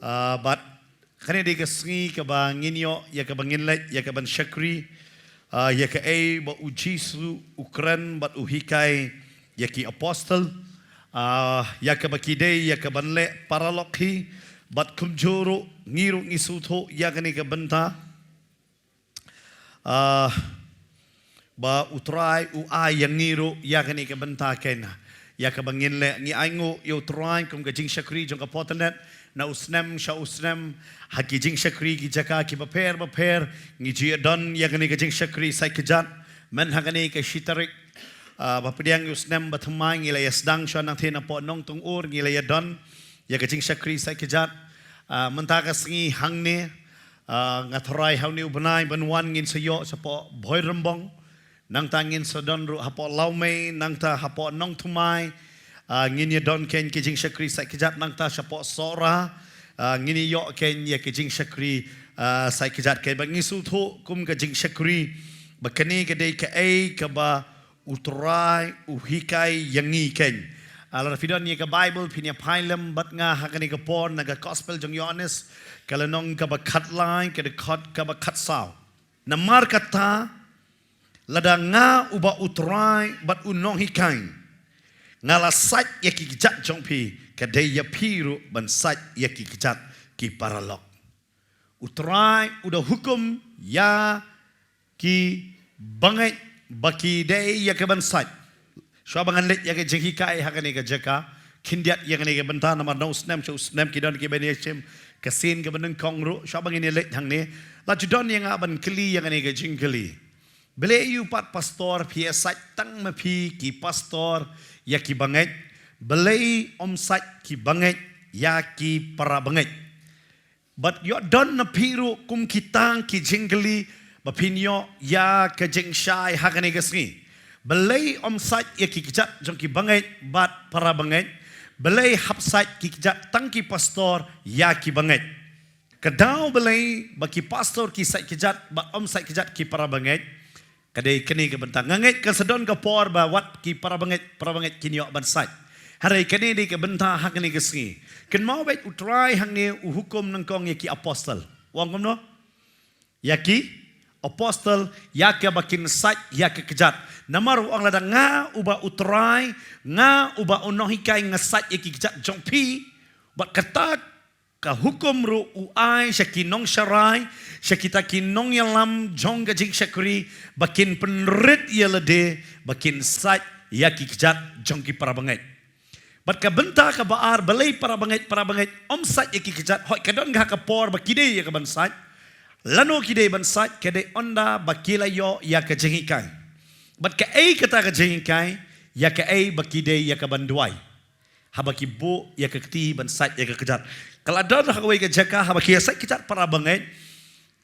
But kani di kesengi ke banginyo ya ke banginlet ya ke ban syakri ya ke ba ujisu ukran bat uhikai ya ki apostle ya ke bakide ya ke banle paralokhi bat kumjoro ngiru ngisuto ya kani ke benta ba utrai uai yang ngiru ya kani ke benta kena ya ke banginle ni aingo yo utrai kum ke jing syakri jong ke potanet na usnem sha usnem haki jing syakri ki jaka ki baper ngi ji don ya gani ke jing syakri sai kejat men hagani ke shitarik bapediang usnem bathmai ngi la yasdang sha nang thena po nong tung ur ngi la don ya ke jing syakri sai kejat menta ka sngi hangne ngathrai hauni ubnai banwan ngin sayo sapo boy rembong nang tangin sadon ru hapo laume nang ta hapo nong tumai ngini don ken kijing syakri sai kejat nang ta sapo sora ngini yo ken ya kijing syakri sai kejat ke bangi sultho kum kijing syakri bakani ke dei ke ai ke ba utrai uhikai yangi ken ala fidon ni ke bible pinya pailem bat nga hakani ke pon naga gospel jong yohanes kala nong ke ba khat line ke de khat ke ba khat saw namar kata lada nga uba utrai bat unong hikai ngala sat ya ki kijat jongpi kadai ya piru ban sat ya ki kijat ki paralok utrai udah hukum ya ki bangai baki dai ya ke ban sat swabangan let ya ke jenghi kai hakani ke jaka kindiat ya ke benta namar no snam show snam ki don ki ben yem kasin ke beneng kongru swabang ini let hang ni la judon yang aban kli ya ke jingkli bele yu pat pastor pia sat tang mapi ki pastor ya ki banget belai omsat ki banget ya ki para banget but yo don na piru kum kitang ki jingli bapinyo ya ke jingshai hakani gasni belai omsat ya ki kijat jong ki banget bat para banget belai hapsat ki kijat tang ki pastor ya ki banget kedau belai baki pastor ki sat kijat ba omsat kijat ki para banget kadai kini ke bentang nganget ke sedon ke por ba wat ki para banget kini yok bansat hari kini di ke bentang hak ni ke sengi ken mau bet utrai hang ni uhukum nangkong ya ki apostle wang kom no ya ki apostle ya ke bakin sat ya ke kejat namar wang lada nga uba utrai nga uba unohikai ngasat ya ki kejat jongpi bat katak ka hukum ru uai syakinong syarai syakita kinong yalam jong gajing syakri bakin penrit ya lede bakin sat ya ki kejat jong ki para banget bat ka benta ka baar balai para banget om sat ya ki kejat hoi kadon ga ka por bakide ya ka bansat lano kide bansat kede onda bakila yo ya ka jengikai bat ka ai kata ka jengikai ya ka ai bakide ya ka banduai habaki bu ya ka kti bansat ya ka kejat kalau ada nak awak kerja haba kisah kijat para banget,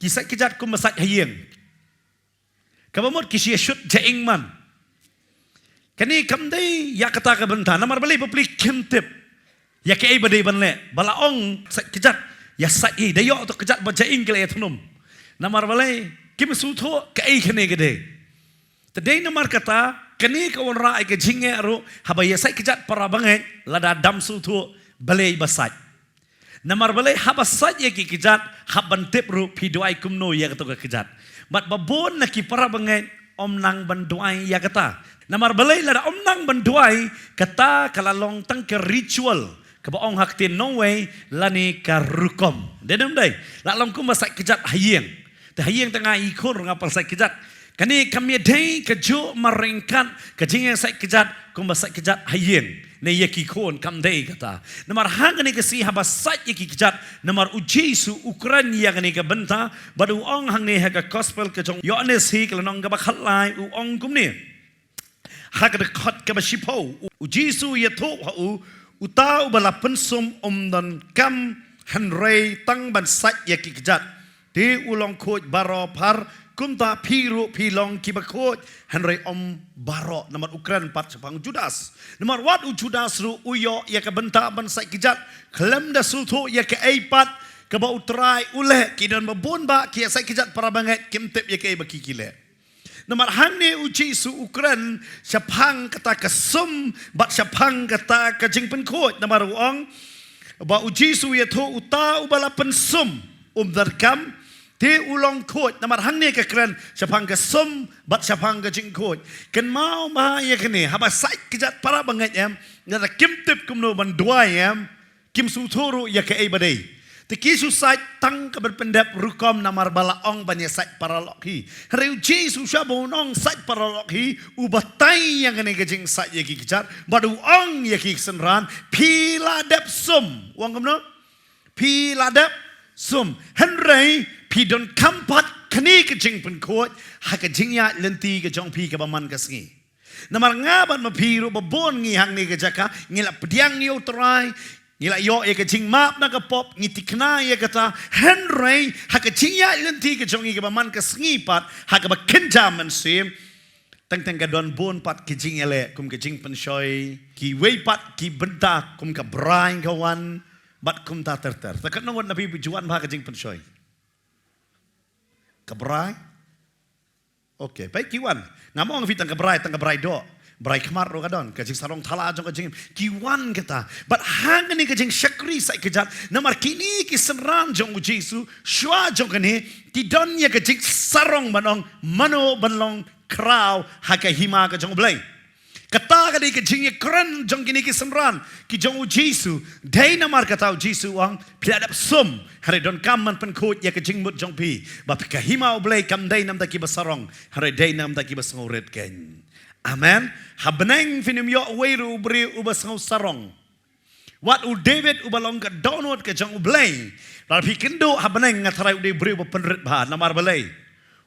kisah kijat ku masak hayeng. Kabamot kisah shoot jaing man. Kani kamdai ya kata kabenta, namar balik beli kentip. Ya kei badai banle, balaong kijat ya sai dayo tu kijat bajaing kele tunum. Namar balik kim suto kei kene gede. Tadai namar kata kani kawan rai ke jinge aru haba ya sai kijat para banget lada dam suto balai basat. Namar balai habasat ya ki kijat haban tip ru piduai kumno ya kata kijat. Mat babon na ki para banget om nang banduai ya kata. Namar balai lada om nang banduai kata kalalong tang ke ritual ke baong haktin no way lani ka rukom. Dedem dai. Lalong ku masak kijat hayeng. Te hayeng tengah ikur ngapal sak kijat. Kani kami dai kejo marengkat kejing sak kijat ku masak kijat hayeng. Ne yaki kon kam dei kata namar hang ni kasi habasat yaki kijat namar ujisu ukran yang ni ka benta badu ong hang ni ha ka gospel ka jong yohanes hi ka nong ka bakhalai u ong kum ni ha ka khat ka basipo ujisu yato ha u utau bala pensum dan kam hanrei tang ban sat yaki kijat ti ulong khoj baro par kumta piru pilong kibakot hanrei om baro namar ukran pat sepang judas namar wat u judas ru uyo ya ke benta ban sai kijat klem da sulto ya ke aipat ke ba utrai ule kidan babon ba ki sai kijat para banget kimtep ya ke baki kile namar hanne uji su ukran sepang kata kesum bat sepang kata kajing penkot namar uang ba ujisu ya tho uta ubala pensum darkam te ulong khoj namar hangne ka kran sapang ka sum bat sapang ka jing khoj kan mau ma ya kene haba sai kijat para bangat em na kim tip kumno ban duai em kim su thoro ya ka ai badai te kisu sai tang ka berpendap rukom namar bala ong banya sai para lokhi reu jisu shabon ong sai para lokhi ubatai yang kene ka jing sai ya ki kijat badu ong ya ki senran pila dep sum wang kumno pila dep sum henrei pi don kampat kani ke jing pen khoj ha ke jing ya lenti ke jong pi ke baman ke sngi namar ngaban ma pi ro babon ngi hang ni ke jaka ngila pediang yo trai ngila yo e ke jing map na ke pop ngi tikna ye kata henrei ha ke jing ya lenti ke jong ke baman ke sngi pat ha ke ba kenjam man sim tang tang ka don bon pat ke jing ele kum ke jing pen shoi ki wei pat ki benda kum ka brain ka wan bat kum ta ter takat no wat nabi juan ba ke jing pen shoi kabrai, okay, baik kiwan. Ngamong vitang kabrai, tang kabrai do, brai kemar ro kadon, kajing sarong thala jong kajing kiwan kita. But hang ni kajing syakri sai kejat, namar kini kisenran jong Jesu, shwa jong kani, tidon ya kajing sarong banong mano banlong krau haka hima kajong blay. Kata kadi kajing ya keren jong kini kisenran ki jong Jesu, dai namar kata Jesu wang piadap sum. Hari don kaman pen khoj ya kajing mut jong pi bap ka himau blai kam dai nam taki basarong hari dai nam taki basngoret ken amen habneng finim yo weiru bri ubasngau sarong wat u David ubalong ka downward ka jong blai lar pi kendo habneng ngatrai u de bri penret ba namar blai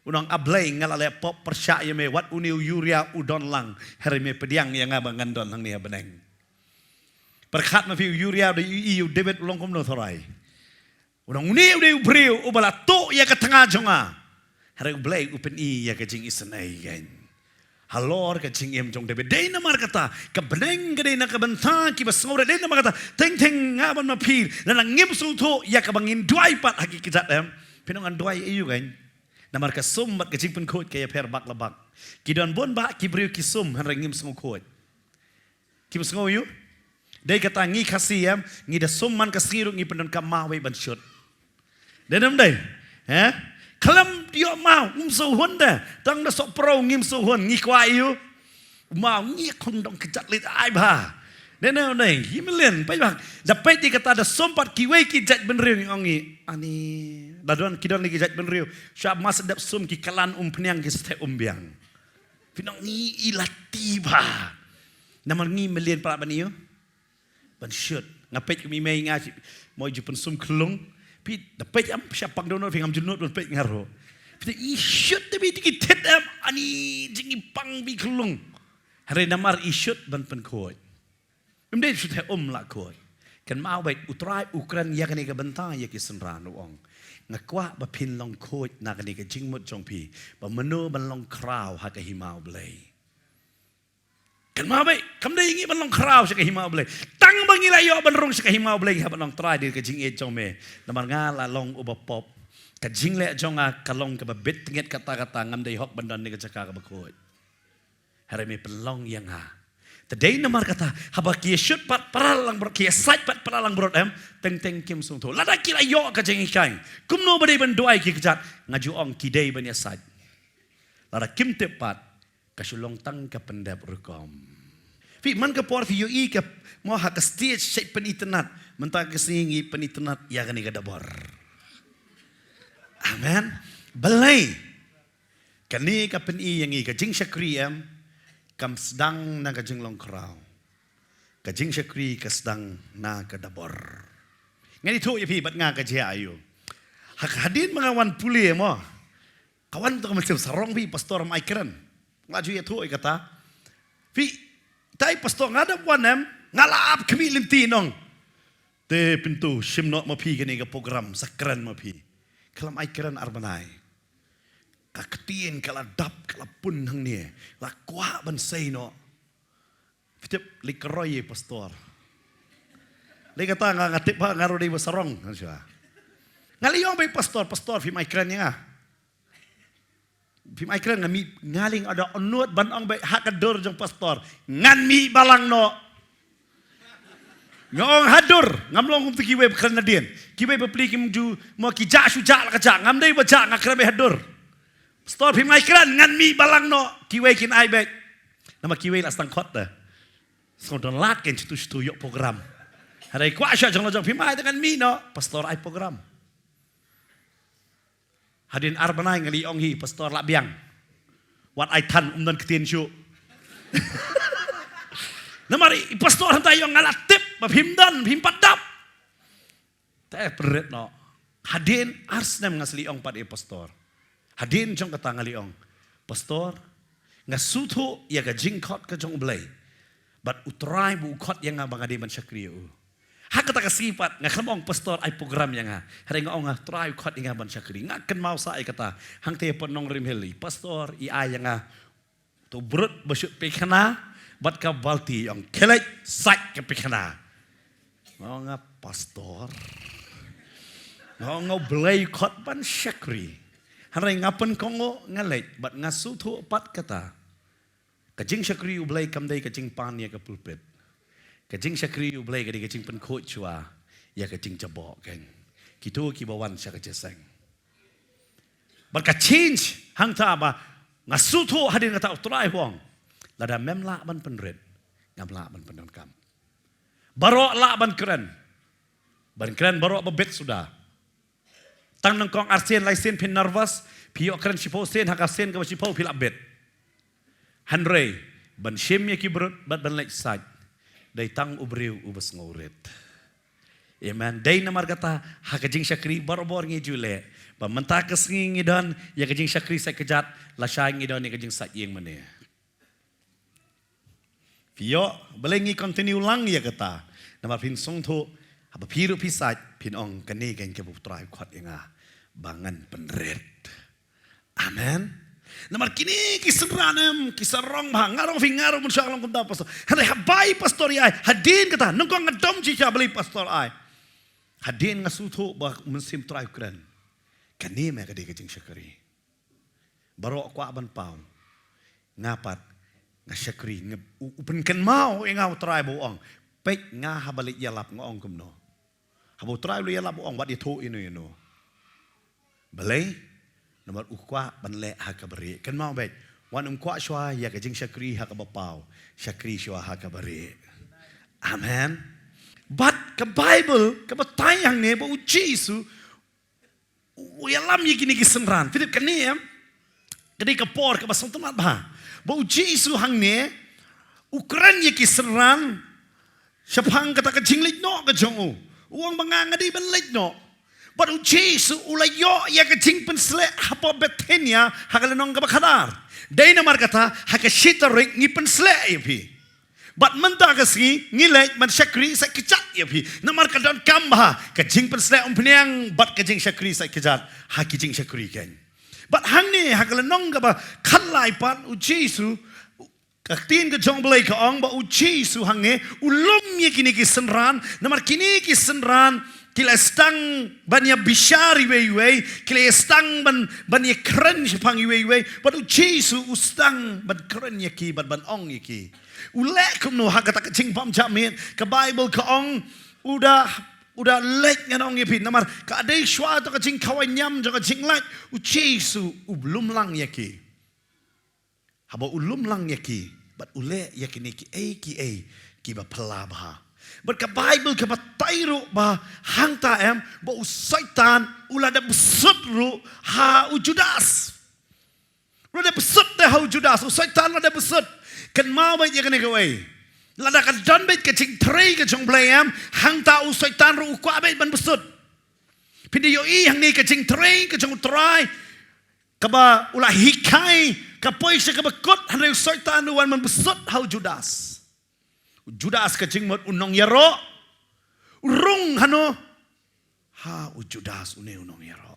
unang ablai ngalale pop persya ye me wat uniu yuria udon lang hari me pediang yang abangan don hang ni habneng perkhat ma fi yuria de iu David ulong kom no thorai Unang uni udah ubriu ubala to ya ke tengah jonga. Hari ublay upen I ya ke jing isen ai gan. Halor ke jing em jong debe. Dei namar kata ke beneng ke dei na ke bentang ki basngore dei namar kata teng teng ngaban mapir na ngim su to ya ke bangin duai pat haki kijat em. Pinongan duai iu gan. Namar ke sum mat ke jing pen khoj ke ya per bak labak. Ki don bon ba ki briu ki sum han ngim sum khoj. Ki basngo yu. Dei kata ngi kasih em ngi da sum man kasiru ngi pendon ka mawe ban shot. Denam dai, kalam dia mau suhun dah, tang dah sok pro ngim suhun ngikwa iu, mau ngikon dong kejat lit ai bah, denam dai, himelen, pai bang, dapat di kata ada sompat kiwei kijat benriu ngongi, ani, daduan kidon lagi kijat benriu, syab mas dap sum ki kalan peniang ki sete biang, pinong ngi ilati bah, namar ngi melian para baniu, ban shoot, ngapet kami mai ngaji, mau jupen sum kelung. Pi dapat am siapang dono fingam junut dapat ngaro. Pi isyut tapi dikit am ani jingi pang bi kelung. Hari namar isyut ban pen khoj. Mde syut he la khoj. Kan mau baik utrai ukran ya kani ka bentang ya ki senran ong. Ngakwa ba pin long khoj na kani ka jingmut jong pi. Ba menu ban long krau ha ka himau blai. Kan mau baik kam dai ingi ban long krau sa ka himau blai. Tang bangila yo ban rong sa ka himau blai ha ban long trai di ka jing e jong me. Namar ngala long ubapop. Ka jing le jonga kalong ka ba bit nget kata-kata ngam dai hok bandan ni ka jaka ka ba khoj. Hari me pelong yang ha. Tadai namar kata haba kia shoot pat paralang bro kia side pat paralang bro em teng teng kim sung tho lada kila yo ka jeng ikai kum no bade ban doai ki kejat ngaju ong kidei ban ya side lada kim te pat ka sulong tang ka pendap rukom fi man ka por fi yo I ka mo ha ka stage shape pen internet mentang ka singi pen internet ya ka ni ka dabor amen belai kani ka pen I yang I ka jing syakri em kam sedang na kajing long krau. Kajing syakri ka sedang na kadabor. Ngani tu ya pi bat nga kajia ayu. Hak hadin mga wan puli mo. Kawan tu macam sarong pi pastor mai keren. Ngaju ya tu kata. Pi tai pastor ngada wanem ngalap kami linti nong. Te pintu simno ma pi kani ka program sakren ma pi. Kalam ai keren arbanai. Kaktiin kala dap kala pun hang ni la kwa ban sei no fitip likroy pastor le kata nga ngatip ba ngaro di basarong sia ngaliyong bay pastor fi maikran nga fi maikran ngami ngaling ada onut ban ong bay hakador jong pastor ngan mi balang no Ngong hadur ngamlong tu kiwe Canadian. Kiwe beli kim ju mo ki ja shu ja la ka ja ngam dei ba ja ngakrabe hadur. Pastor pi mai kran ngan mi balang no kiwe kin ai bek. Nama kiwe la stang khot da. Sondon lat ken tu yok program. Hari kwa sha jong lo jong pi mai dengan mi no pastor ai program. Hadin arbanai ngali ong hi pastor la biang. Wat ai tan dan ketien shu. Namari pastor hantai yang ngalat tip bapimdan pimpadap. Teh peret no. Hadin arsnem ngasli ong pad pastor. Hadin jong kata ngali ong. Pastor ngasuto ya ka jingkot ka jong blay. But utrai bu kot yang ngabang ade man syakriu. Hak kata kasipat ngakamong pastor ai program yang ha. Hari ngong trai kot yang ban syakri. Ngaken mau sa ai kata hang te penong rim heli. Pastor i ai yang tu brut besut pekana. Bat ka balti yang kelek sak ke pikana. Ngau pastor. Ngau belai kot ban syakri. Harai ngapen kongo ngalek bat ngasu tu pat kata. Kajing syakri u belai kamdai kajing pan ya ke pulpit. Kajing syakri u belai kajing pen kot chua ya kajing jabok keng. Kitu ki bawan syak jeseng. Bat ka change hang ta ba ngasu tu hadin kata utrai wong. Lada memla ban penred, ngamla ban pendonkam. Barok la ban keren barok bebet sudah. Tang nengkong arsen laisen pin nervous, piok keren sipo sen hak arsen ke sipo pil abet. Hanrei ban shim ya kibrut bat ban lek saj. Dai tang ubriu ubes ngauret. Amen. Dai namar kata hak jing syakri barbor ngijule. Ba mentah kesngi ngidon ya kajing syakri sai kejat la syai ngidon ni kajing saj yeng mene. Pio belengi continue lang ya kata. Nama pin song tu apa piru pisat pin ong kene gen ke putrai kuat inga bangan penred. Amen. Nama kini kiseranem kiserong bang ngarong fingarong mensyalong kunta pastor. Hari habai pastor ai hadin kata nungkong ngadom cica beli pastor ai. Hadin ngasutu bah mensim trai keren. Kene me kade kajing syakari. Barok kuat ban pau. Ngapat syakri upenken mau engau try boong pek nga habalik yalap ngong kumno habo try lu yalap boong wat itu ino balai nomor ukwa banle hakabari kan mau bet wan kwa shwa ya kajing syakri hakabapau syakri shwa hakabari amen but ke bible ke batayang ne bo Jesus yalam yikini kisenran Philip kaniam kedi kapor ke basong temat bah bau Jesu hang ne Ukraine ye kisran syapang kata kajing lik no ka jongu uang mangangadi ban lik no bau Jesu ulayo ya kajing pensle apa betenya hakalenong ka bakadar dai namar kata hakashitarik ngi pensle yapi bat menta kasi ngilek man syakri sa kejat yapi namar kadon kamba kajing pensle umpniang bat kajing syakri sa kejat hakijing syakri kan But hang ni hakalenong ka ba kalai pat u Jesu kaktin ka jong belai ka ong ba u Jesu hang ni ulom ye kini ki senran namar kini ki senran kila stang ban ya bishari we kila stang ban ya keren sepang we but u Jesu u stang ban keren ye ki ban ong ye ki ulek kum no hakata ka ching pam jamin ka Bible ka ong udah lek nganong yepin namar ka adai shwa to ka jing kawan nyam jo ka jing lek u Jesu u belum lang yaki haba ulum lang yaki but ule yaki ni ki ba pelabha but ka Bible ka batairu ba hangta em ba u saitan ulada besutru ha u Judas ulada besut de ha u Judas u saitan ulada besut kan mau ba yakani ka wei Lada ka don bet ka ching trei ka chong blayam hang ta u saitan ru kwa bet ban besut. Pindi yo I hang ni ka ching trei ka chong try ka ba ula hikai ka poi se ka ba kot han u saitan ru wan man besut hau Judas. Judas ka ching mot unong yaro urung hano ha u Judas une unong yaro.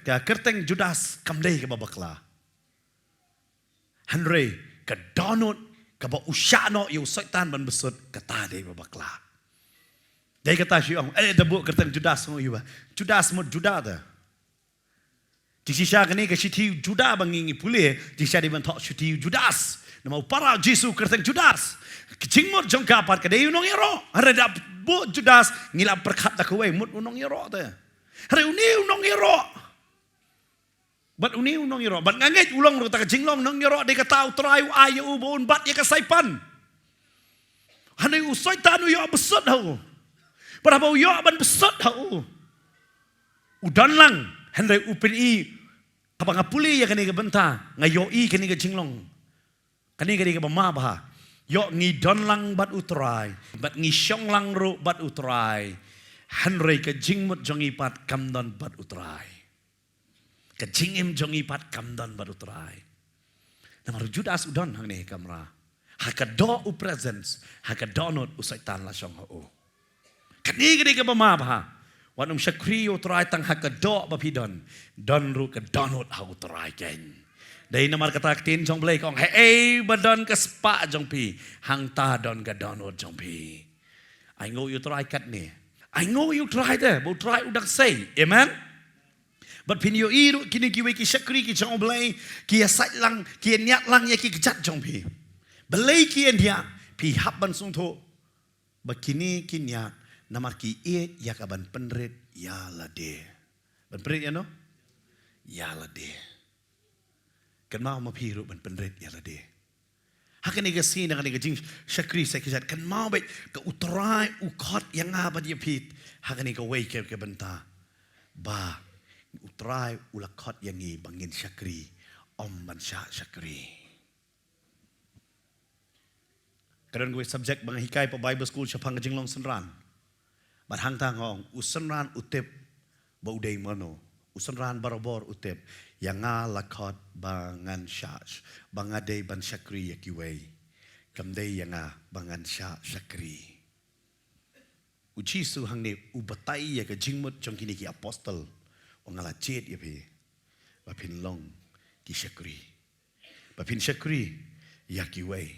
Ka kerteng Judas kamdei ka babakla. Hanrei ka donut kaba usyano yu saitan ban besut kata dei babakla. Dei kata siang debu kerteng Judas ngo yu ba. Judas mot Juda da. Di sisa kani ka siti Juda bangingi pule di sisa di ban tok siti Judas. Nama para Jesu kerteng Judas. Kecingmut jong kapat kadai unong iro. Hari dak bu Judas ngilap perkat dak kuwe mut unong iro tu. Hari uni unong iro. Bat uni unong iro. Bat ngangit ulong ro tak jinglong nong iro de katau trai ayu ubun bat ye kasaipan. Hanai usai tanu yo besot hau. Pada bau yo ban besot hau. Udan lang henry upin i apa ngapuli ya kani ke benta ngayo i kani ke jinglong. Kani ke bamabha. Yo ngi don lang bat utrai. Bat ngi syong lang ro bat utrai. Henry ke jingmut jongi pat kamdon bat utrai. Ke jingim jongi pat kamdon bat utrai. Namar Judas udon hang ni kamera. Hakado u presence. Hakadonot usaitan la syong ho. Kani ke bamabha. Wanum syakri utrai tang hakado bapidon. Don ru ke donot ha utrai ken. Dari namar kata tin jong blai kong hey badon ke spa jong pi. Hang ta don ke donot jong pi. I know you try kat ni. I know you try there. But try udak say. Amen. But pin yo iru kini kiwe ki syakri ki jong blai. Ki asat lang. Ki niat lang ya ki kejat jong pi. Belai ki dia. Pi hap ban sung tho. Bakini ki niat. Namar ki e ya kaban penret ya lade. Ban penret ya no? Ya lade. Kan mau mapiru ban penret ya lade. Hakan iga sin hakan iga jing syakri sekejat kan mau baik ke utrai ukot yang apa dia pit. Hakan iga wei ke benta. Ba utrai ulakot yang i bangin syakri om ban syakri. Kadang gue subjek bang hikai pa Bible school syapang jinglong senran. Bat hang tang hong usenran utip baudai mano usenran barabor utip yang lakot bangan syash bangadai ban syakri yakiwei kamdai yang bangan syakri uji su hang ni ubatai ya ke jingmut jong kini ki apostol ongala chet ya pi bapin long ki syakri yakiwei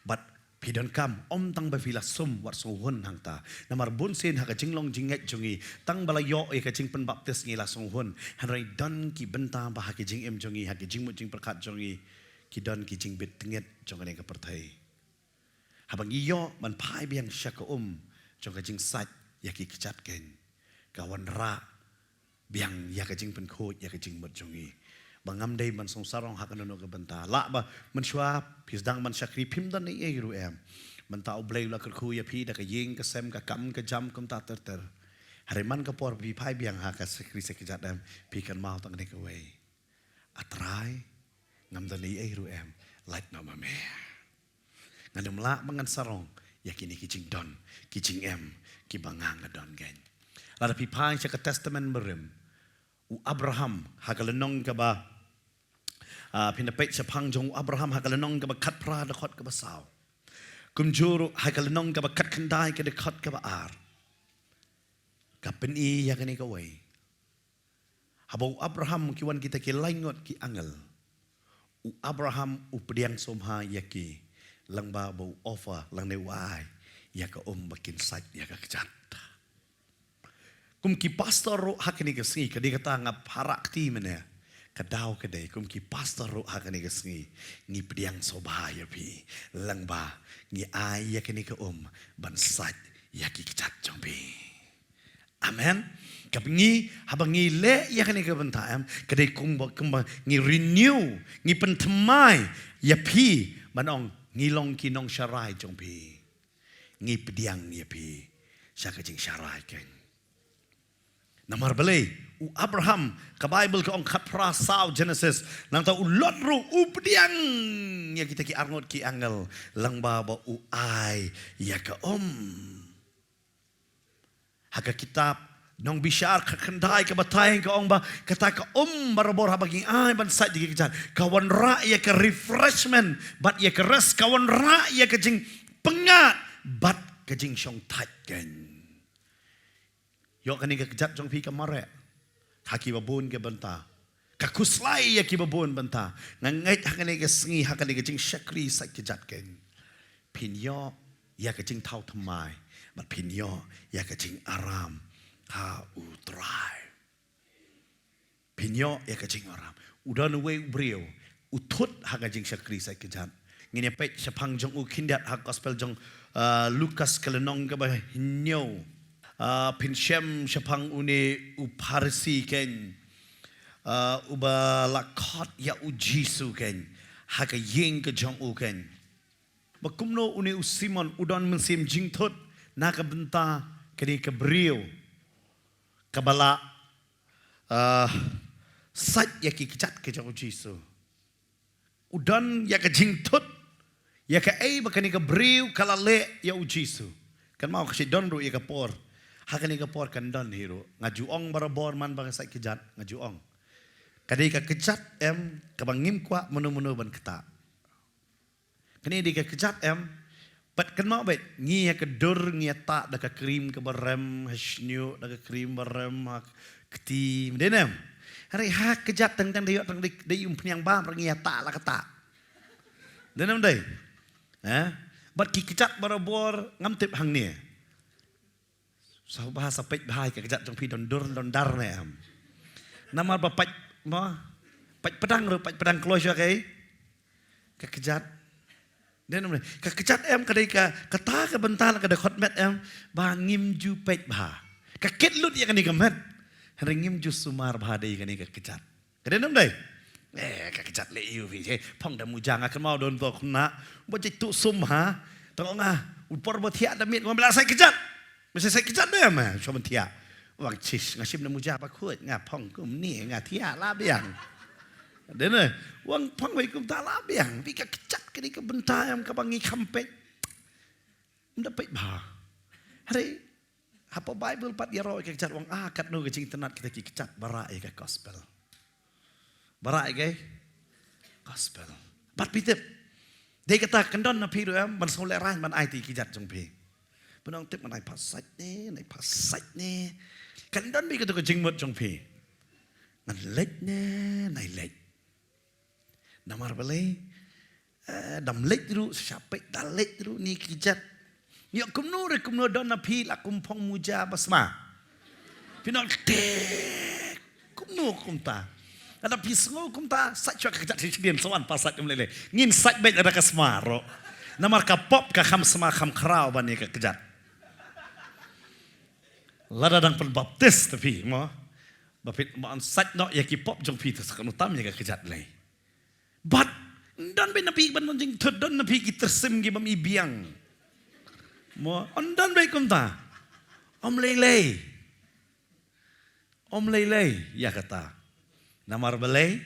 bat Pidon kam om tang bafila sum wat suhun hang ta namar bun sin ha ka jinglong jinget jongi tang balayo e ka jing pen baptis ngi la suhun hanrai don ki benta ba ha ki jing em jongi ha ki jing mu jing perkat jongi ki don ki jing bit tinget jong ne ka perthai ha bang yo man pai biang syak jong ka jing sat ya ki kechat ken kawan ra biang ya ka jing pen khot ya ka jing mut jongi bangam day man song sarong hakan no ke benta la ba man shwa pisdang man syakri pim dan ni ru em man ta oblay la kerku ya pi da ka ying ka sem ka kam ka jam kum ta ter hari man ka por pi pai biang ha ka sakri sekejat em pi kan mau tang ne ka wei atrai ngam dan ni ru em like no mame ngandum la mangan sarong ya kini kijing don kijing em ki bangang ka don gen la pi pai ka testament merem u Abraham hakalenong ka ba pinapait sa pangjong Abraham hakalenong ka ba kat pra dakot ka ba saw kumjuro hakalenong ka ba kat kanday ka dakot ka ba ar kapen i ya kani ka way habaw Abraham kiwan kita ki laingot ki angel u Abraham u pediang somha yaki lang ba baw offer lang ne wai ya ka bakin sait ya ka kejat kum ki pastor ro hakani ka singi ka di kata ngap harak ti mene kadaw kadai kum ki pastor ro hakani ka singi ngi pediang sobaya pi lang ba ngi ay ya kani ka ban sat ya ki kechat jombi amen kapngi habang ngi le ya kani ka bantaam kadai kum ngi renew ngi pentemai ya pi manong ngi long ki nong syarai jombi ngi pediang ya pi syaka jing syarai ken namar balai u Abraham ka Bible ka ong kapra saw Genesis nang ta ulot ru updiang ya kita ki arngot ki angel lang ba u ai ya ka haka kitab nong bisyar ka kendai ka batay ka ong ba kata ka barabor habaging ai ban sat di kijan kawan ra ya ka refreshment bat ya ka rest kawan ra ya ka jing pengat bat ka jing syong tat gen yo kani ka kejat jong pi ka mare haki babun ke benta kakuslai ya ki babun benta ngait hakani ke sengi hakani ke jing syakri sak kejat ken pinyo ya ke jing tau thamai bat pinyo ya ke jing aram ha utrai pinyo ya ke jing aram udan we brio utut haka jing syakri sak kejat Ngini pet sepang jong ukindat hak gospel jong Lukas kelenong ke bah hinyo. Pinshem sepang une uparsi ken. Uba lakot ya ujisu ken. Hak yeng ke jong u ken. Bakumno une usimon udon mensim jing thot nak benta kini kebriu. Kabala sat ya ki kecat ke jong ujisu. Udon ya ke jing thot ya ke bakani ke briu kalale ya ujisu. Kan mau kasi don ru ya ke por. Hakani ke por kan don hero. Ngajuong barabor man bang sat kejat ngajuong. Kadi ka kejat kabangim kwa menu-menu ban keta. Kani di ka kejat pat kan mau bet ngi ya ke dur ngi ta da ka krim ke barem hasnyu da ka krim barem keti medenem. Hari hak kejat tang dia tang di umpiang ba ngi ta la kata. Denem dai. Bat ki kejat barabor ngam tip hang ni. Sa bahasa pet bahai ka kejat jong pi don dur don dar ne Nama bapak pat pedang keluar kai kekejat dia namanya kekejat kadai kata ke bentar kada khotmet bangim ju pet bah keket lut ya kani kemet ringim ju sumar bah dai kani kekejat kada nam dai kekejat le yu vi phong da mujang akan mau don to khna bo cik tu sum ha tong upor bo thia da mit ngom la sai kejat mesti sai kejat dia mah so thia Wang cis ngasim na muja apa kuat ngapong kum ni ngatia labiang. Dene wang pong wei kum ta labiang pi ka kecak kini ka bentayam ka bangi kampek. Mendapet bah. Hari apa Bible pat ya roh ka kecak wang kat no ka cing tenat kita ki kecak barai ka gospel. Barai ke gospel. Bat pitip. Dia kata kendon na piru man soleh ran man ai ti ki jat jong pi. Penong tip man ai pasat ni. Kan don bi ka to jing mot jong pi. Ngan lek ne nai lek. Namar balai dam lek ru sapek da lek ru ni kijat. Yo kumno don na pi la kumpong muja basma. Pinong te kumno kumta. Ada pisngo kumta sat chwa kijat si dien sawan pasat kum lele. Ngin sat bet ada kasmaro. Namar ka pop ka kham sama kham khrau ban ni ka kijat. Lada dang perbaptis tapi bapit maan sat no ya ki pop jong pi tas kan utam ya ka kejat lai but dan be napi ban jing thodon napi ki tersim gi bam ibiang on dan be kumta om lele ya kata namar belai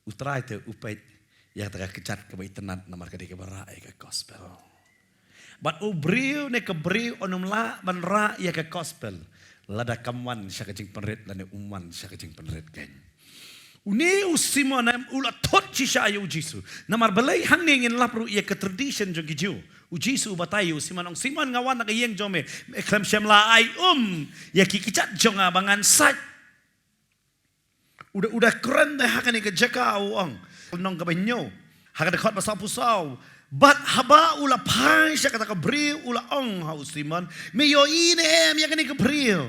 utrai te upait ya ta kejat ke bai tenat namar ka di ke barai ka gospel. But ubriu ne kebriu onum la ban ra ya ke gospel. Lada kamwan sya kecing penrit lane uman sya kecing penrit ken. Uni usimo nam ula tot cisha ayu jisu. Namar balai hang ngin lapru ya ke tradition jo giju. Ujisu batayu simanong siman ngawan na kayeng jome. Eklam syam la ay ya ki kicat jonga bangan sat. Udah keren dah hakani ke jaka uang. Nong kabanyo. Hakada khot pasal pusau. Bat haba ula pai sya kata kebriu ula ong hausiman me yo ine ya kani kebriu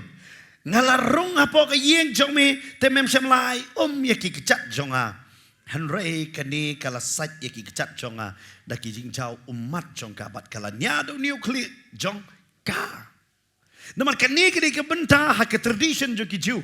ngalarung apa ka yeng jong me temem syam lai ya ki kecat jonga hanrei kani kala sat ya ki kecat jonga da ki jing chau umat jong ka bat kala nyado nuklear jong ka namar kani kini ke benta ha ke tradition jo ki ju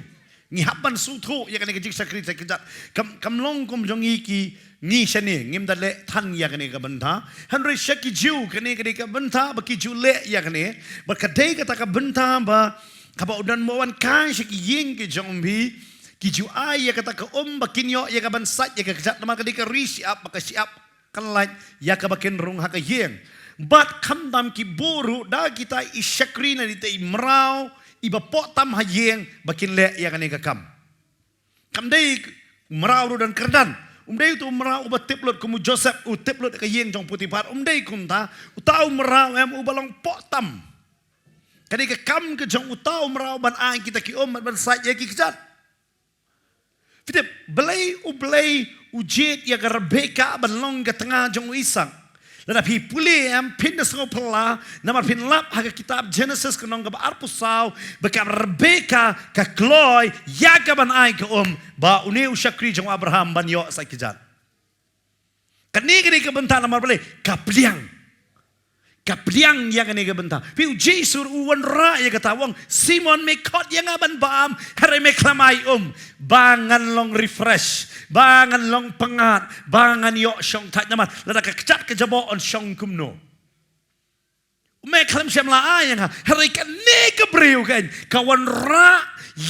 ngi haban suthu ya kani ke jing sakri kecat kam long kum jong iki ni shani ngim da le than ya kani ka benta hanrei shaki ju kani ka benta ba ki ju le ya kani ba kadai kata ka benta ba kaba udan mawan kan shaki yeng ke jombi ki ju ai ya kata ka ba kinyo ya ka ban sat ya ka kejat nama kadai ka rishi up ka siap kan lai ya ka bakin rung ha ka yeng bat khamdam ki boru da kita ishakri na dite imrau iba potam ha yeng bakin le ya kani ka kam dei merau dan kerdan umdai tu merau ubat tiplot kumu Joseph tiplot ka yeng jong putipar umdai kumta utau merau ubalong potam kani ka kam ke jong utau merau ban ai kita ki ban sat ya ki kejat fitip belai ujet ya ka Rebeka ban long ka tengah jong Isak lada pi puli pindas ngo pela namar pin lap ha kitab Genesis kenong ka arpusau beka Rebeka ka kloy ya ka ban ai ka ba uni usyakri jong Abraham ban yo sa kijat Kani kebentar namar boleh kapliang yang kani kebentar. Piu Jesu uwan ra ya kata wong Simon mekot yang aban baam hari meklamai bangan long refresh, bangan long pengat, bangan yok syong tak namar lada kecat kejabon syong kumno. Meklam syam la ayang hari kani kebriu kan kawan ra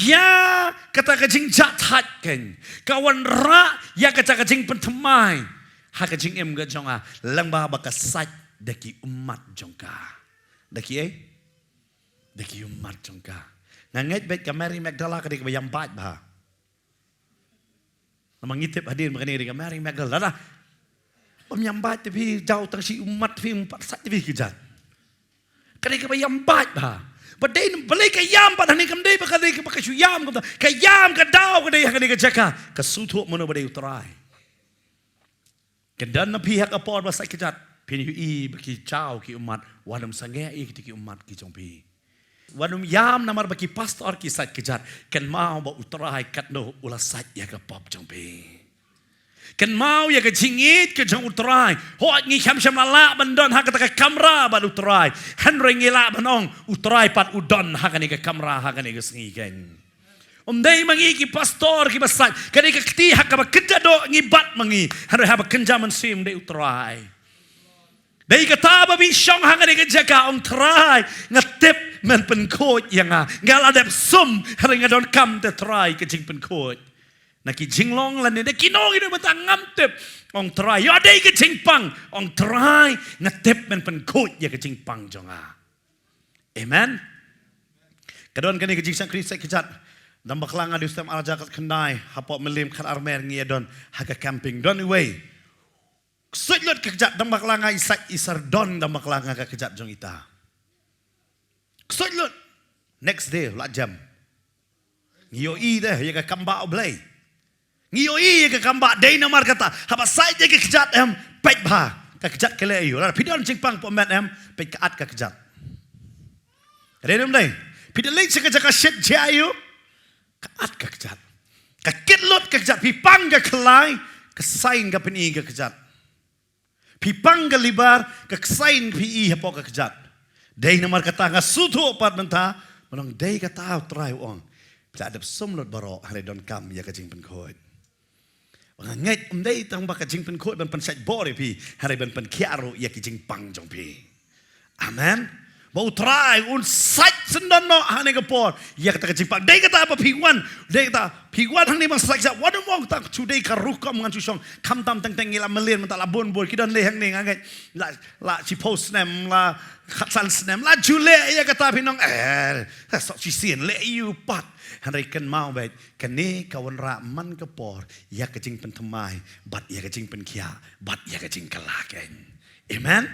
ya kata kajing jathat kan kawan ra ya kata kajing pentemai. Hakajing ga jonga lang ba bakasat daki umat jongka. Daki umat jongka. Nganget bet ka Mary Magdala ka di ka bayang bat ba. Namangitip hadir makani di ka Mary Magdala. Pamyambat tapi jauh tang si umat fi umpat sat tapi kijat. Kani ka bayang bat ba. Badai balai ka yam pa hani kam dei ba ka dei ka bakasyu yam ka yam ka daw ka dei ka jaka ka sutu mono badai utrai. Kedan na pihak apor basa kijat pini baki chao ki umat wanum sange ki umat ki jongpi wanum yam namar baki pastor ki sat kijat ken mau ba utrai katno ula sat ya ka pop jongpi ken mau ya ka jingit ke jong utrai ho ngi kham sham la bandon ha ka kamera ba utrai han rengila banong utrai pat udon ha ka ni ka kamera ha ka ni ka sngi ken dai mangi ki pastor ki basat kani ka kti hak ba kedado ngibat mangi hanu ha ba kenjaman sim dai utrai dai ka taba bi syong hang ni ka jaga trai ngatip men pen khoj yanga ngal adep sum hari ngadon kam te trai ka jing pen khoj na ki jinglong lan ne ki nong inu batang ngamtip trai yo dai ka jing pang trai ngatip men pen khoj ya ka jing pang jonga amen kadon kani ka jing sang krisek kijat dan baklanga di ustam alajakat kendai hapok melim kat armer ngiyadon haga camping don away sujud kejat dan baklanga isar don dan baklanga ka kejat jong ita sujud next day la jam ngiyo i deh ya ka kamba oblay ngiyo i ya ka kamba day namar kata haba sai je ka kejat em pet ba ka kejat kele ayo la pidon jingpang po met em pet ka at ka kejat redem dai pidon lek ka jaka shet jayu kaat ka kejat kakitlot ka kejat pipang ka kelai kesain ka peni ka kejat pipang ka libar ka kesain pi hapo ka kejat dai namar kata nga sutu pat menta manong dai ka tao try ong pila adap somlot baro hare don kam ya ka jing pen khot ngai dai tang ba ka jing pen khot ban pen sat bore pi hare ban pen kiaro ya ki jing pang jong pi amen. Bau try un sat sendan no hane kapor ya kata kecipang dai kata apa piguan hang ni bang saksa wadu mong tak cudai ka rukom ngan susong kam tam teng teng ila melien mentak la bon bol kidan le hang ni ngai la si post nem la khatsal snem la jule ya kata pinong sok si sien le you pat hanai ken mau bet kene kawan ra man kapor ya kecing pentemai bat ya kecing penkia bat ya kecing kalaken amen.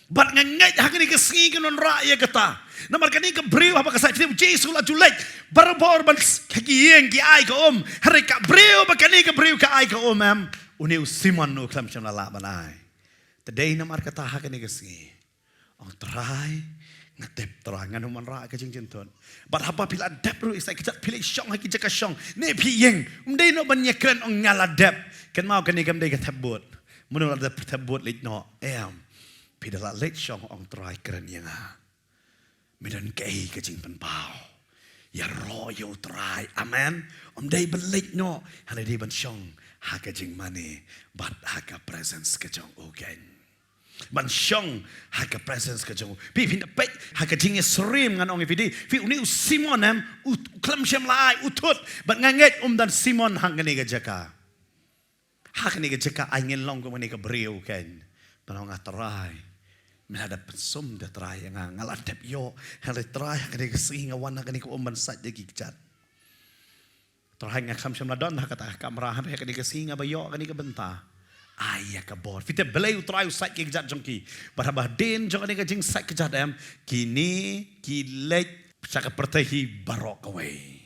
Bat ngangai hakani ka singi kanon ra ya kata namar kani ka breu apa ka sa Jesu la julek barbor ban kagieng ki ai ka hari ka breu ba kani ka breu ka ai ka am uni Simon no klam chana la banai today namar kata hakani ka singi try ngatep terangan man ra ka jing jinton bat hapa pila dep ru isai kejat pila syong haki jaka syong ne pieng umdai no ban nyekren ngala dep kan mau kani kam dei ka tabut mun la dep tabut lit no pidala let syong try keren yang medan kei kecing penpau ya ro yo try amen dai belit no hana dei ban syong ha kecing mane bat ha ka presence kecong ogen ban syong ha ka presence kecong pi pinda pet ha kecing srim ngan ong vidi fi uni Simon klam syam lai utut bat nganget dan Simon hang ngene ga jaka ha kene ga jaka angin long ko ngene ka breu ken panong atrai menghadap sum de try nga ngaladep yo hele try kani singa wana kani ko umban sat de gigjat try nga kham sham ladon kata kamera ha kani singa ba yo kani ka benta aya ka bor fite belay try sat gigjat jongki barabah den jong kani ka jing sat gigjat am kini kilek saka pertehi barok away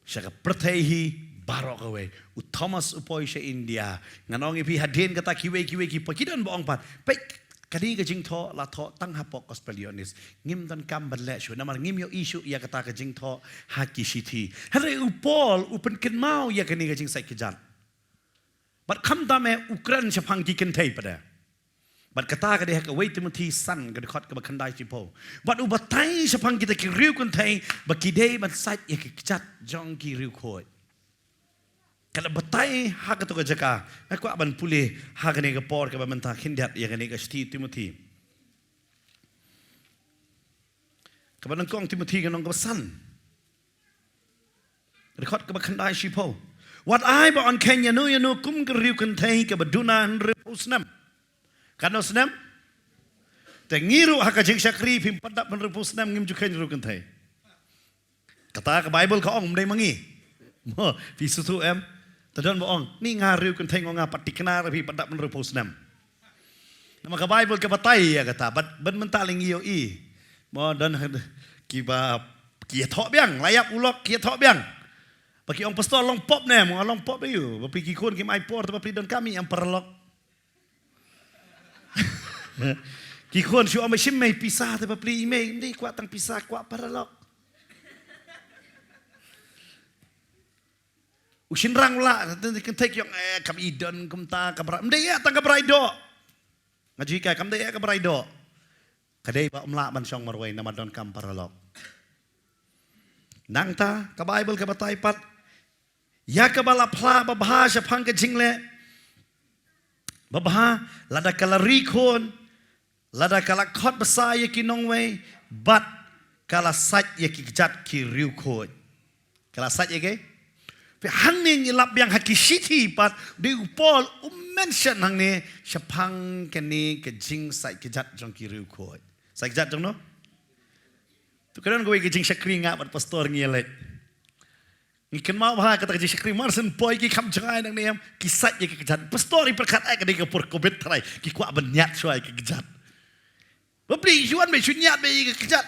saka pertehi barok away Thomas upoi she India nganong ipi hadin kata kiwe ki pakidan boong pat pek kadi ka jing tho la tho tang hapok gospelionis ngim dan kam ban le shu namar ngim yo isu ya kata ka jing tho haki shiti hare upol upen ken mau ya kani ka jing sai kijat But come dame Ukraine Japan giken tay pada. But kata kada hak away Timothy san kada khot ka bakandai sipo. But ubatai Japan kita ki riu kun tay bakidei ban sait ya ki chat jong ki riu khoi. Kalau batai hak tu kerja, aku akan pulih hak ni ke por ke mentah hindat yang ni ke Steve Timothy. Kepada kong Timothy ke nong ke san. Rekod ke bakandai sipo. What I ba on Kenya no kum ke riu kan tai ke baduna riu snam. Kano snam? Tengiru hak jeng syakri pim padak men riu snam ngim jukan riu kan tai. Kata ke Bible ka ong mdai mangi. Mo pi susu em. Tadon boong, ni ngariu kan tai ngong ngapat dikena pi padak men riu snam. Nama ke Bible ke batai ya kata, ban mentaling iyo i. Mo dan kiba kia thok biang, layak ulok kia thok biang. Bagi orang pastor long pop ne, mo long pop ayu. Bapi kikun ki mai por tapi don kami yang perlok. Kikun si orang mesin mai pisah tapi email ni kuat tang pisah kuat perlok. Usin rang la, kan take yang kami don kumta kabra. Mde ya tang kabra do. Ngaji kai kam de ya kabra do. Kadai ba umla man song marway nama don kam perlok. Nang ta ka Bible ka batai pat ya ka bala pla babha Japan ke jingle babha lada kala rikon lada kala khot basa ye ki nongwe bat kala sat ye ki jat ki riu khot kala sat ye ke pe hangning ilap yang haki city pat di upol mention hang ne Japan ke ni ke jing sat ki jat jong ki riu khot sat jat jong no tu kadang gue ke jing syakri ngak bat pastor ngelet. Ngiken mau bah kata ke jing syakri marsen boy ki kam jangai nang niam kisat ye ke kejat. Pastor i perkat ai ke de ke por covid trai ki kwa benyat suai ke kejat. Beli juan be sunyat be ke kejat.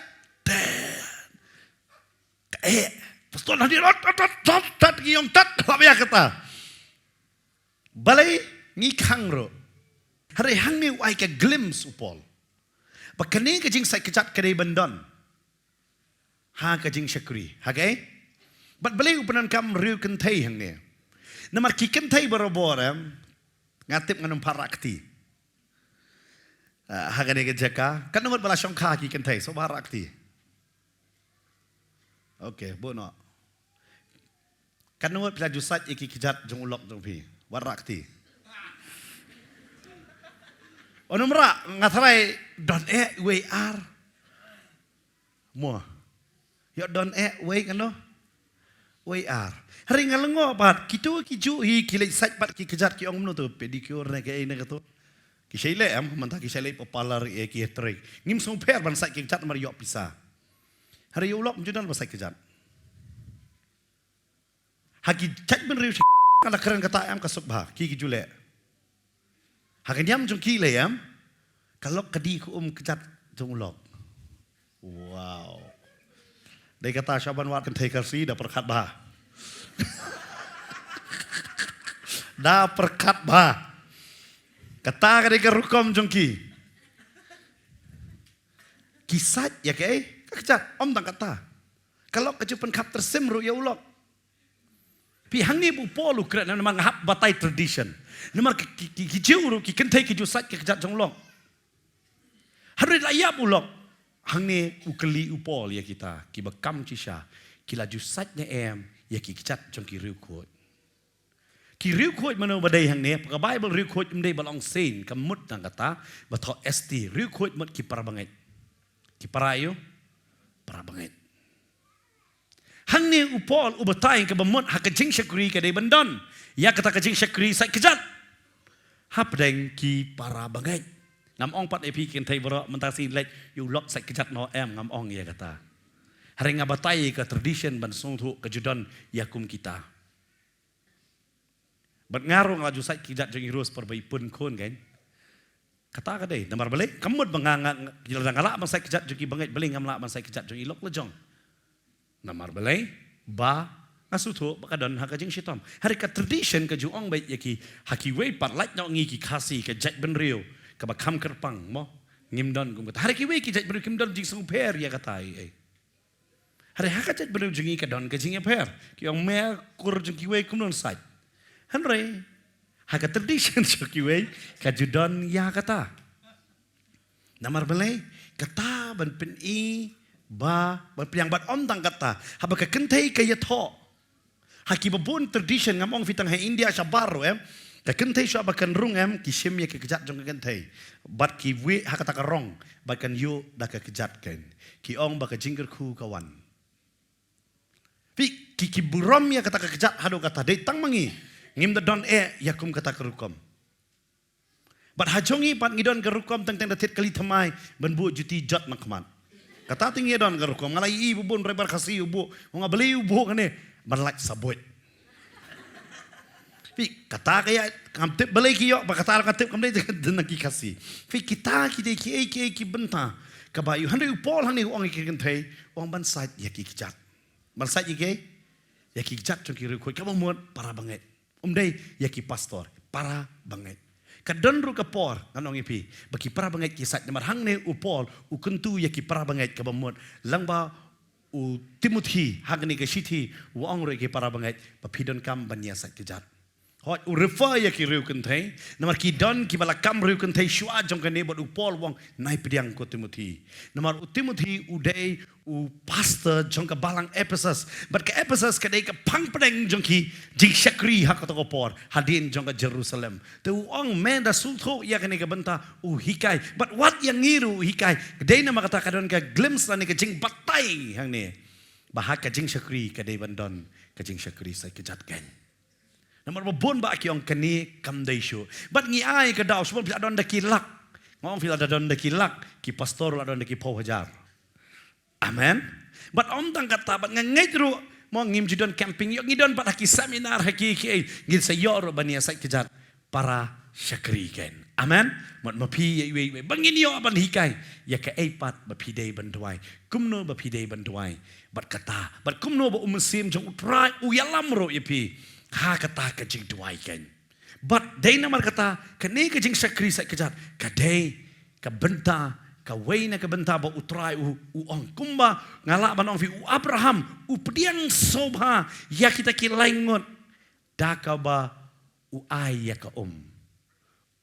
Pastor nanti tat ki yong tat apa ya kata. Balai ngi khang ro. Hari hang ni ai ke glimpse upol. Bakane ke jing sai kejat ke de bendon. Ha ka jing syakri ha ke bat beli upanan kam riu kentai hang ne namar ki kentai barobor ngatip nganum parakti ha ka de ke jaka kan nomor bala syongkha ki kentai so parakti okay bono kan nomor pila jusat iki kijat jong ulok jong pi warakti onomra ngatrai don we are mo yo don we kano we are hari ngalengo pat kitu kiju hi kilai sat pat ki kejat ki ong mno tu pedicure ne ke ine kato ki shele am manta ki shele popular e ki trek ngim song per ban sat ki kejat mar yo pisa hari ulok mjudan ba sat kejat haki chat ben riu kala keren kata am kasuk ba ki jule hakan yam jong ki le am kalau kedi ku kejat jong ulok wow. Dia kata Syaban war kan take si dah perkat bah. Dah perkat bah. Kata ka dia rukom jongki. Kisat ya ke kejat om tang kata. Kalau kejupan kap tersemru ya ulok. Pihang ni bu polu kret na memang hap batai tradition. Nemar ki jiuru ki kentai ki jusat ke kejat jonglok. Hari layap ulok. Hang ni ukeli upol ya kita ki bekam cisha ki laju satnya ya ki kicat jong ki riu khot ki riu khot mano badai hang ni ka Bible riu khot mdai balong sein kamut nang kata batho st riu khot mut ki parabangai ki parayo parabangai hang ni upol ubatai ka bamut hakajing syakri ka dai bandon ya kata kajing syakri sat kejat hap deng ki parabangai ngam ong pat epi kin thai bro mentasi lek yu lok sat kejat no ngam ong ya kata hari ngabatai ke tradition ban song thu ke judon yakum kita bat ngaru ngaju sat kejat jeng irus perbai pun kon kan kata ka dei namar balik kamut banganga gilang ala ban sat kejat juki bangai beli ngam la ban sat kejat jeng ilok lejong namar balik ba asutu bakadon hakajing shitom hari ka tradition ke juong bai yaki haki wei pat lak no ngi ki khasi ke jat ben rio kaba kam kerpang mo ngimdon gum kata hari ki we ki jat beru kimdon jing sung per ya kata ai hari hakat jat beru jingi ka don ka jing per ki ong me kur jing ki we kumdon sai hanre Haka tradition syokiwe kajudon ya kata. Namar belai kata ban pen I ba ban yang bat om tang kata. Haba ka kentai kaya tho. Haki babun tradition ngamong fitang ha India sabaru ka kentai sya ba kan rung kisim ya kejat jong kentai. Bat ki we haka ta karong bat kan yu da ka kejat kan. Ki ong ba ka jingger ku kawan. Pi ki buram ya kata ka kejat hado kata dei tang mangi. Ngim da don yakum kata kerukom. Bat hajongi pat ngidon kerukom teng datit kali thamai benbu juti jot nakmat. Kata tinggi don kerukom ngalai I bubun rebar khasi ubu nga beli ubu kane banlak sabut. Fi kata kaya kamtip beli kiyo ba kata kamtip kamdai den ki khasi. Fi kita ki benta kabayu handu pol handu ong ki kentai ong ban sait ya ki kijat. Ban sait ya ki kijat jong ki rukoi kabamut para banget. Umday yaki pastor para banget. Kadon ru kapor nganong ipi baki para banget kisat namar hangne upol ukuntu yaki para banget kabamut langba u Timothy hagni ke sithi wong ru ki para banget papidon kam banya sat kejat. Hot u refer yaki riu kentai namar ki don ki bala kam riu kentai shua jong kane bot upol wong nai pediang ko Timothy. Namar u Timothy uday u pastor jong ka balang Ephesus but ka Ephesus ka dei ka pang pedeng jong ki jing syakri hak to por hadin jong ka Jerusalem tu ong men da sultho ya kane ka benta u hikai but what yang ngiru hikai dei na makata kadon ka glimpse na ni ka jing batai hang ni bahak ka jing syakri ka dei bandon ka jing syakri sai ka jat kan namar babon ba ki ong kani kam dei shu but ngi ai ka daw sebab adon da ki lak ngom fil adon da ki lak ki pastor adon da ki pau hajar. Amen. But om tang kata bat ngangai ru mo ngim jidon camping yo ngidon pat haki seminar haki ngid sa yor bania sai kejat para syakri kan. Amen. Mat mapi ye bangin yo ban hikai ya ka eipat mapi dei banduai. Kumno mapi dei banduai. Bat kata bat kumno ba umsim jong utrai uyalam ro yepi. Ha kata ka jing duai kan. But dei namar kata kane ka jing syakri sai kejat ka dei ka benta kawai na kabenta ba utrai u ong kumba ngala ban ong fi u Abraham u pediang sobha ya kita ki laingot daka ba u ai ya ka u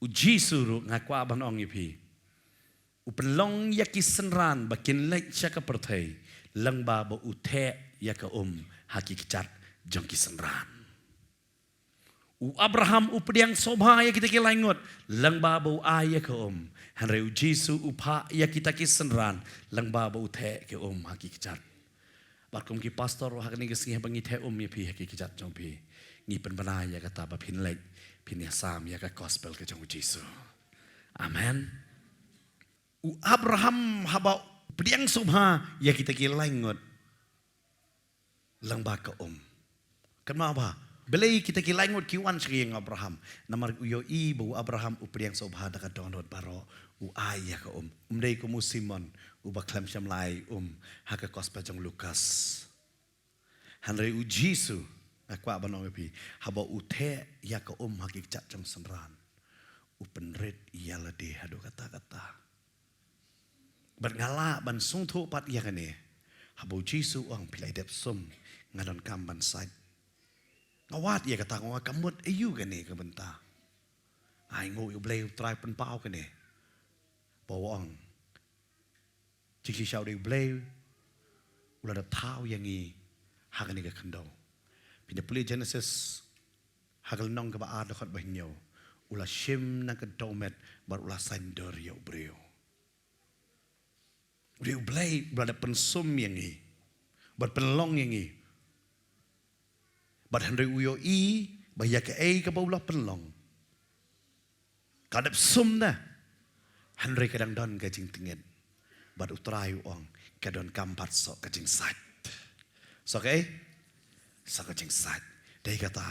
jisuru ngakwa ban ong ipi u pelong ya ki senran ba kin lek sya ka perthai lang ba u the ya ka hakikat jong ki senran u Abraham u pediang sobha ya kita ki laingot lang ba u ai ya ka hanrei u Jesu upha ya kita ki senran lang ba u the ke hakikat bakum ki pastor hak ni gesing bangi the ya pi hakikat jong pi ngi penbana ya kata ba pin lek pin ya sam ya ka gospel ke jong Jesu. Amen. U Abraham haba pediang sobha ya kita ki laingot lang ba ka kenapa ba belai kita ki laingot ki wan sering Abraham namar uyo I bu Abraham upediang sobha da ka donot baro u ai ya ka umdei ko Simon u baklam syamlai haka gospel jong Lukas hanrei u Jesu akwa banong pi haba u the ya ka hakikat jong senran u penrit ialah de hado kata-kata berngala ban sungtho pat ya kane haba Jesu ang pilai dep sum ngadon kam ban sai ngawat ya kata ngwa kamut ayu kane ka benta ai ngo u blei trai pen pau kane bawang jiki shau de blei ula da tau yang I hakane ka khandau pina puli Genesis hagal nong ka ba ad khot ba hinyo ula shim na ka domet bar ula sandor yo breu breu blei ula da pensum yang I bar penlong yang I bar handai uyo I ba ya ka ka ba ula penlong kadap sum na handai kadang don ka jing tingin bar utrai ong kadon kampat so ka jing sat so sa ka jing sat dai kata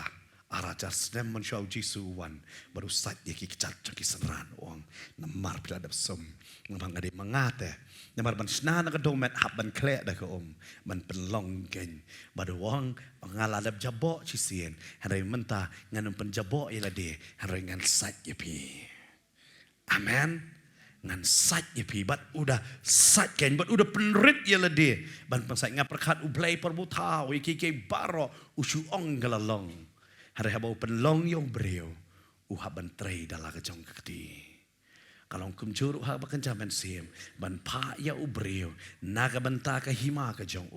arajar snem man shau Jesu wan baru sat ya ki kicat ki senran ong namar pila dap sum ngabang ade mangate namar ban sna na ka domet hab ban kle da ka ban penlong gen baru wong ngala dap jabo ci sien harai menta nganum pen jabo ila de harai ngan sat ya pi amen ngan sat ya pi bat udah sat ken bat udah penrit ya la de ban pangsai ngaperkat u play perbuta wi ki baro usu ong galalong harai habau penlong yong breu uhaban tray dalam kejong kekti. Kalau kum curuk ha bakan jaman sim ban pa ya ubreu naga banta ka hima ka jong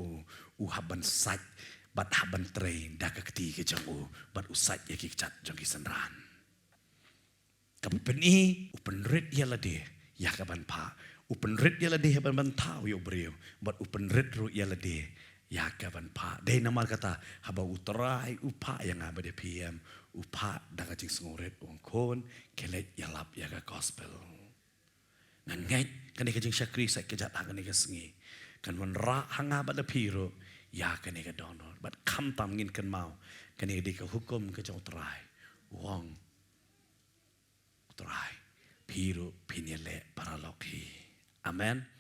uhaban sat bat haban tray da kekti ka jong bat usat ya kichat jong kisanran. Kapeni upenrit ya lade ya ka ban pa upenrit ya lade ban ban tau ya ubreu bat upenrit ru ya lade ya ka ban pa dai nama kata haba utrai upa yang abade PM upa da ka jing sengoret ongkon kelet ya lap ya ka gospel. Ngai kan ikajing syakri sai kejat hang ni kesengi kan wan ra hanga bad piro ya kan ika donor but kam tam ngin kan mau kan ika ka hukum ke jong trai wong trai piro pinele para loki amen.